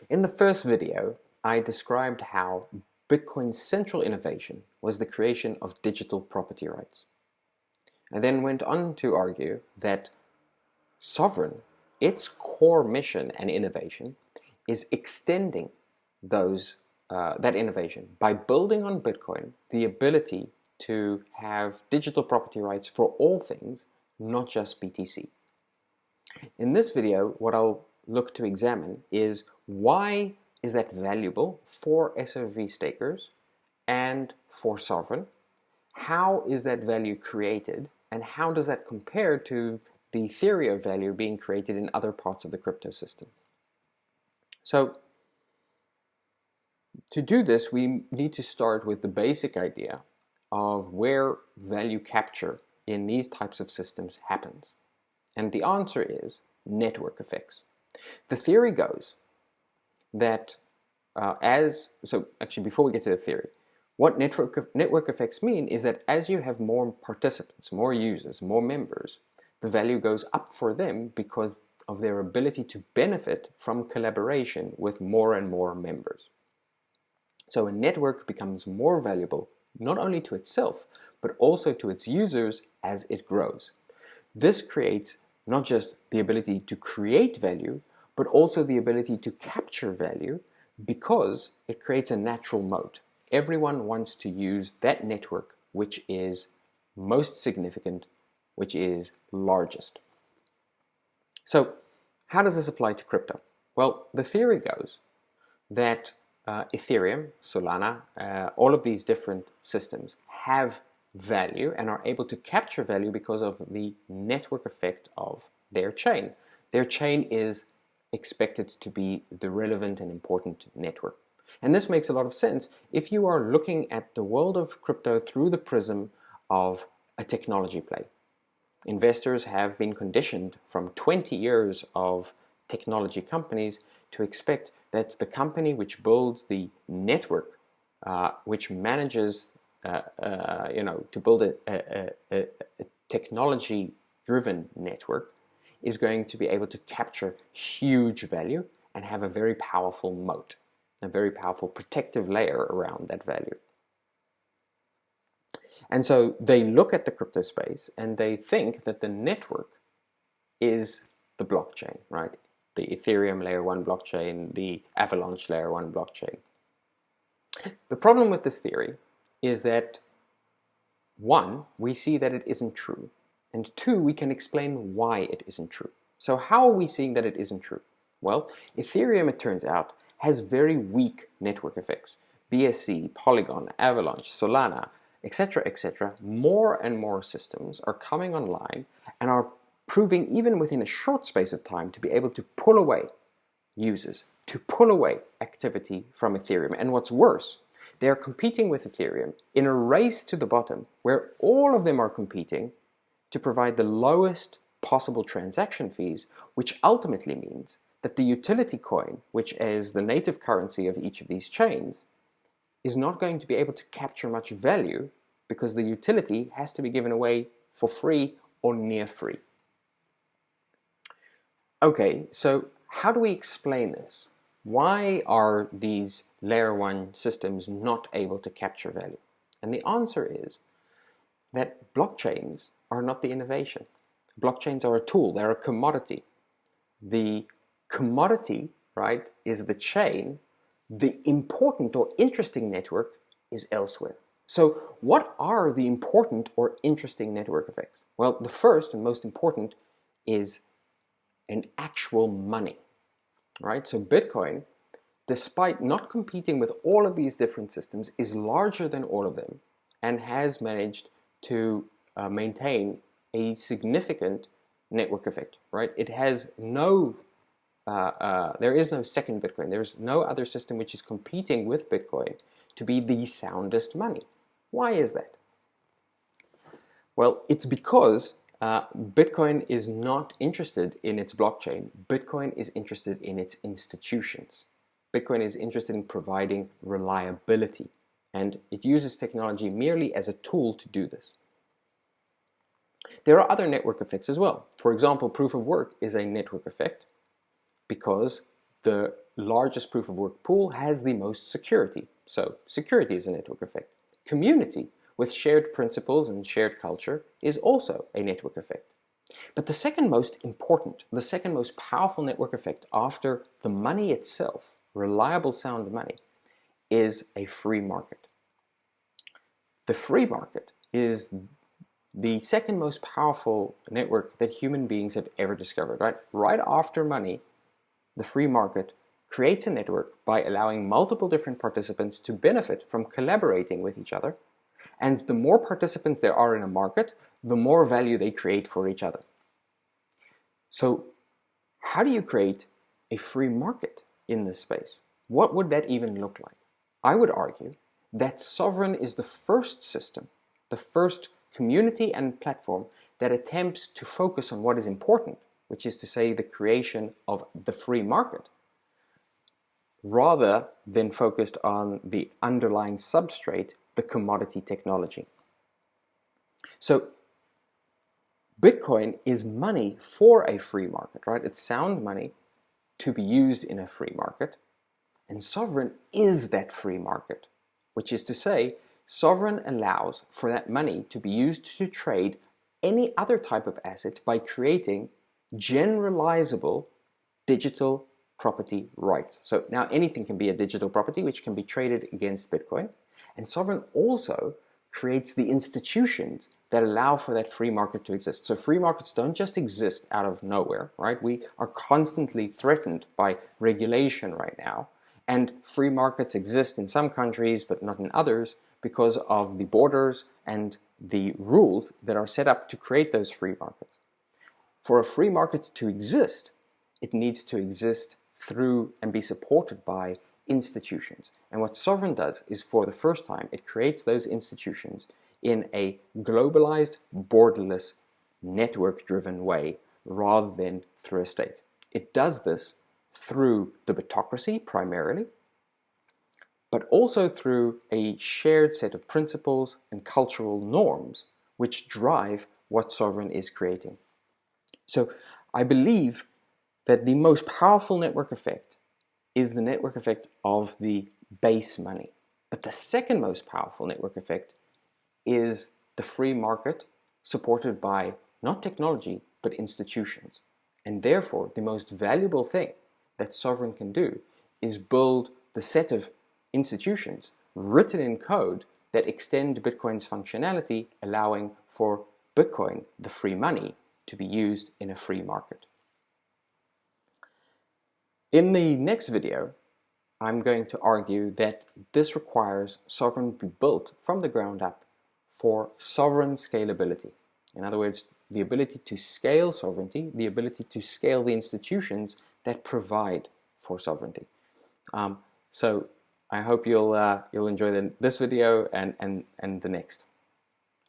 In the first video, I described how Bitcoin's central innovation was the creation of digital property rights. I then went on to argue that Sovryn, its core mission and innovation, is extending that innovation by building on Bitcoin the ability to have digital property rights for all things, not just BTC. In this video, what I'll look to examine is why is that valuable for SOV stakers and for Sovryn? How is that value created, and how does that compare to the theory of value being created in other parts of the crypto system? So, to do this, we need to start with the basic idea of where value capture in these types of systems happens. And the answer is network effects. The theory goes that actually before we get to the theory, what network effects mean is that as you have more participants, more users, more members, the value goes up for them because of their ability to benefit from collaboration with more and more members. So a network becomes more valuable not only to itself, but also to its users as it grows. This creates not just the ability to create value, but also the ability to capture value because it creates a natural moat. Everyone wants to use that network which is most significant, which is largest. So how does this apply to crypto? Well, the theory goes that Ethereum, Solana, all of these different systems have value and are able to capture value because of the network effect of their chain. Their chain is expected to be the relevant and important network. And this makes a lot of sense if you are looking at the world of crypto through the prism of a technology play. Investors have been conditioned from 20 years of technology companies to expect that the company which builds the network, which manages to build a technology-driven network, is going to be able to capture huge value and have a very powerful moat, a very powerful protective layer around that value. And so they look at the crypto space and they think that the network is the blockchain, right? The Ethereum layer 1 blockchain, the Avalanche layer 1 blockchain. The problem with this theory is that, one, we see that it isn't true, and two, we can explain why it isn't true. So how are we seeing that it isn't true? Well, Ethereum, it turns out, has very weak network effects. BSC, Polygon, Avalanche, Solana, etc., more and more systems are coming online and are proving, even within a short space of time, to be able to pull away users, to pull away activity from Ethereum. And what's worse, they are competing with Ethereum in a race to the bottom where all of them are competing to provide the lowest possible transaction fees, which ultimately means that the utility coin, which is the native currency of each of these chains, is not going to be able to capture much value because the utility has to be given away for free or near free. Okay, so how do we explain this? Why are these layer 1 systems not able to capture value? And the answer is that blockchains are not the innovation. Blockchains are a tool, they're a commodity. The commodity, right, is the chain. The important or interesting network is elsewhere. So what are the important or interesting network effects? Well, the first and most important is an actual money, right? So Bitcoin, despite not competing with all of these different systems, is larger than all of them and has managed to maintain a significant network effect, right? It has there is no second Bitcoin. There is no other system which is competing with Bitcoin to be the soundest money. Why is that? Well, it's because Bitcoin is not interested in its blockchain. Bitcoin is interested in its institutions. Bitcoin is interested in providing reliability, and it uses technology merely as a tool to do this. There are other network effects as well. For example, proof of work is a network effect because the largest proof of work pool has the most security. So security is a network effect. Community with shared principles and shared culture is also a network effect. But the second most important, the second most powerful network effect after the money itself, reliable sound money, is a free market. The free market is the second most powerful network that human beings have ever discovered, right? Right after money, the free market creates a network by allowing multiple different participants to benefit from collaborating with each other. And the more participants there are in a market, the more value they create for each other. So how do you create a free market in this space? What would that even look like? I would argue that Sovryn is the first system, the first community and platform that attempts to focus on what is important, which is to say the creation of the free market, rather than focused on the underlying substrate, the commodity technology. So Bitcoin is money for a free market, right? It's sound money to be used in a free market. And Sovryn is that free market, which is to say, Sovryn allows for that money to be used to trade any other type of asset by creating generalizable digital property rights. So now anything can be a digital property which can be traded against Bitcoin. And Sovryn also creates the institutions that allow for that free market to exist. So free markets don't just exist out of nowhere, right? We are constantly threatened by regulation right now. And free markets exist in some countries, but not in others, because of the borders and the rules that are set up to create those free markets. For a free market to exist, it needs to exist through and be supported by institutions. And what Sovryn does is, for the first time, it creates those institutions in a globalized, borderless, network-driven way, rather than through a state. It does this through the Bitocracy primarily, but also through a shared set of principles and cultural norms which drive what Sovryn is creating. So I believe that the most powerful network effect is the network effect of the base money. But the second most powerful network effect is the free market supported by not technology, but institutions. And therefore, the most valuable thing that Sovryn can do is build the set of institutions written in code that extend Bitcoin's functionality, allowing for Bitcoin, the free money, to be used in a free market. In the next video, I'm going to argue that this requires Sovryn to be built from the ground up for sovereign scalability. In other words, the ability to scale sovereignty, the ability to scale the institutions that provide for sovereignty. So I hope you'll enjoy this video and the next.